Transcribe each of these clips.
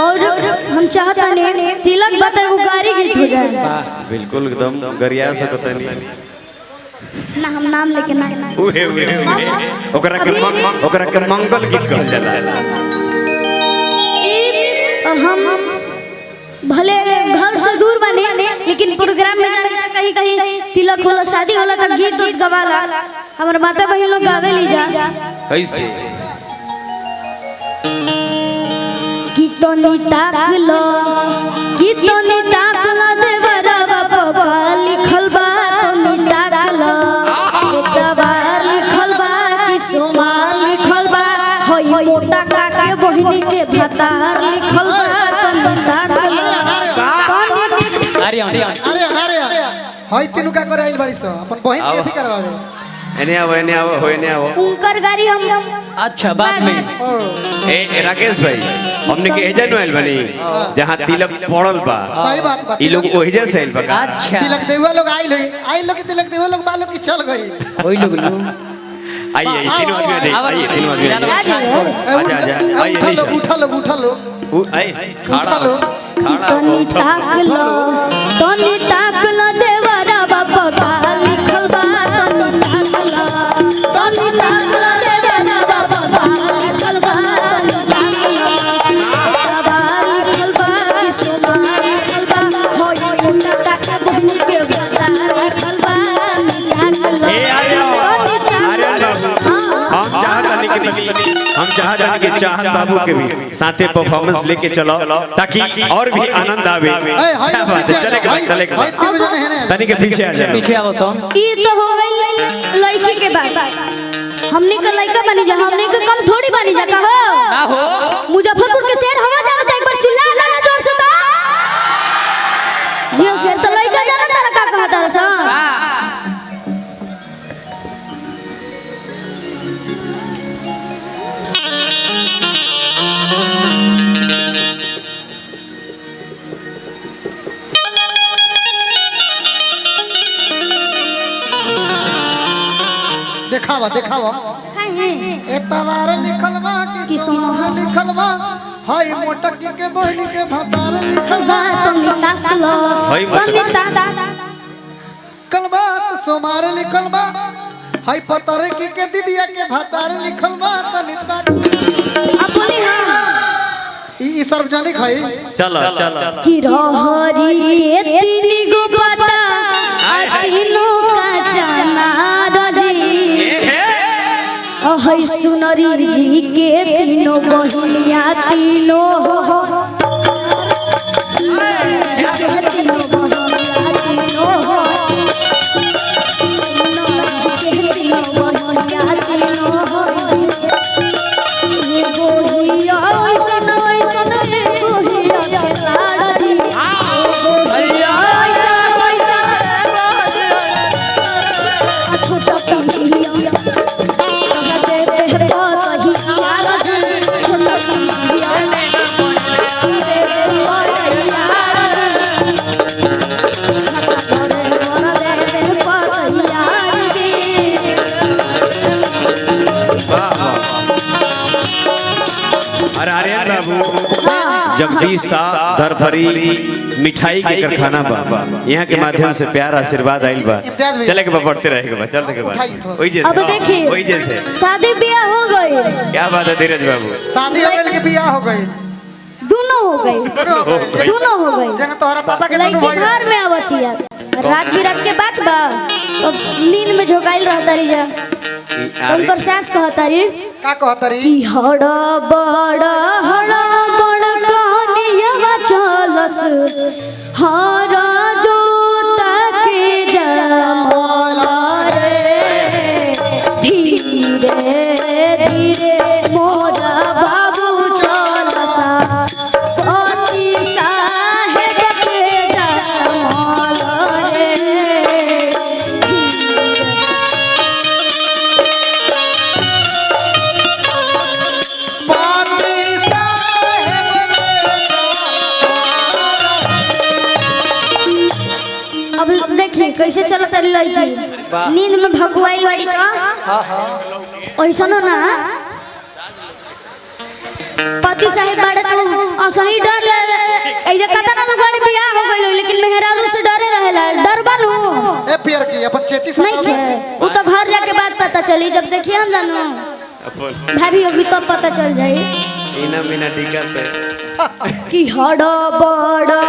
और हम चाहता नहीं तिलक बताए वो गारी गीत हो जाए। बिल्कुल एकदम गरिया सकता नहीं ना हम नाम लेके ना उहे ओकरा के मंगल गीत कहल जाला। हम भले घर से दूर बने लेकिन प्रोग्राम में जाने कहीं कहीं तिलक होला शादी होला तो गीत गवाला हमारे माता बहन लोग गावे ली जा कैसे कितनी ताकलो देवरा बाबा लिखल बा तनी ताकलो तबा लिखल बा कि सोमा लिखल बा होई मोटा काके बहिनी के भतार लिखल बा तनी ताकलो अरे हई तीनू का करे आइल बाड़ी सो अपन बहिन के थी करवावे एने आओ होने आओ उनकर गाड़ी हम अच्छा बाद में ए राकेश भाई हमने के एजेंट आइल बनी जहां तिलक पड़ल बा सही बात बा ई लोग ओहिजे से आइल बा। अच्छा तिलक देवा लोग आइल लोग तिलक देवा लोग बालों की चल गई कोई लोग लो आइए तीनों आदमी आइए तीनों आदमी आजा उठा लो आइए खड़ा तनी ताकलो देवरा बाबा लिखल बा तनी ताकलो देवरा बाबा लिखल बा तबा लिखल बा कि सोमा लिखल बा होई मोटा काके बहिनी के भतार लिखल बा ताकलो ए आर्यन हम चाहत कि चाहत बाबू के भी साथे परफॉर्मेंस लेके चलो ताकि और भी आनंद आवे। चले तनी के पीछे आ जा पीछे आओ सोन ई तो हो गई लड़की के बात हमने का लड़का बनी जा हमने का कम थोड़ी बनी जा कहो ना हो मुजफ्फरपुर के शेर हवा जाना एक बार चिल्ला ना जोर से तो जियो शेर तो लड़का जाना तारा का कहा तारा सा देखावा एतवार लिखल बा कि सोमा लिखल बा हई मोटकी के बहिनी के भतार लिखल बा तुम ताकलो कलबा सोमार लिखल बा हई पतरे की के दीदिया के भतार लिखल बा तनी ताक अब बोली हां ई सार्वजनिक हई चलो कि रहरी के तीनी गो पता आ तीनों का चना हई सुनरी जी के तीनों बहिनिया तीनों जगदीश दरफरी मिठाई के कारखाना बा यहाँ के माध्यम से प्यार आशीर्वाद आइल बा चले के बढ़ते रहेगा बा चलते के बाद अब देखिए वही जैसे शादी ब्याह हो गई क्या बात है धीरज बाबू शादी हो गई कि बियाह हो गई दोनों हो गई जगह तोहरा पापा के लड़की घर में आवती है रात बिरात के बात बा तो नींद में झोकाइल रहता रही जा उनकर सास कहता रही का कहता रही कि हड़ा बड़ा कहानिया चलस हरा जोता के जमला रे धीरे धीरे मोरा बाबू चलसा पति साहेब के जमला रे अब देखिए कैसे चलत रही लड़की नींद में भगवाई वाली तो ऐसा ना पति साहिब बड़े तो असही डर ले ए जे कतना लोग बड़े बियाह हो गइल लेकिन मेहरारू से डरे रहेला डर बनू ए पियर की अपन चेची से नहीं के वो तो घर जाके बात पता चली जब देखिए हम जानू भाभी अभी तब पता चल जाई इना मिना टीका से कि हड़ा बड़ा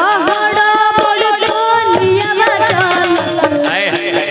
दुनिया चल हाय हाय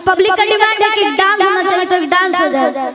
पब्लिक का डिमांड है कि डांस होना चाहिए तो डांस हो जाए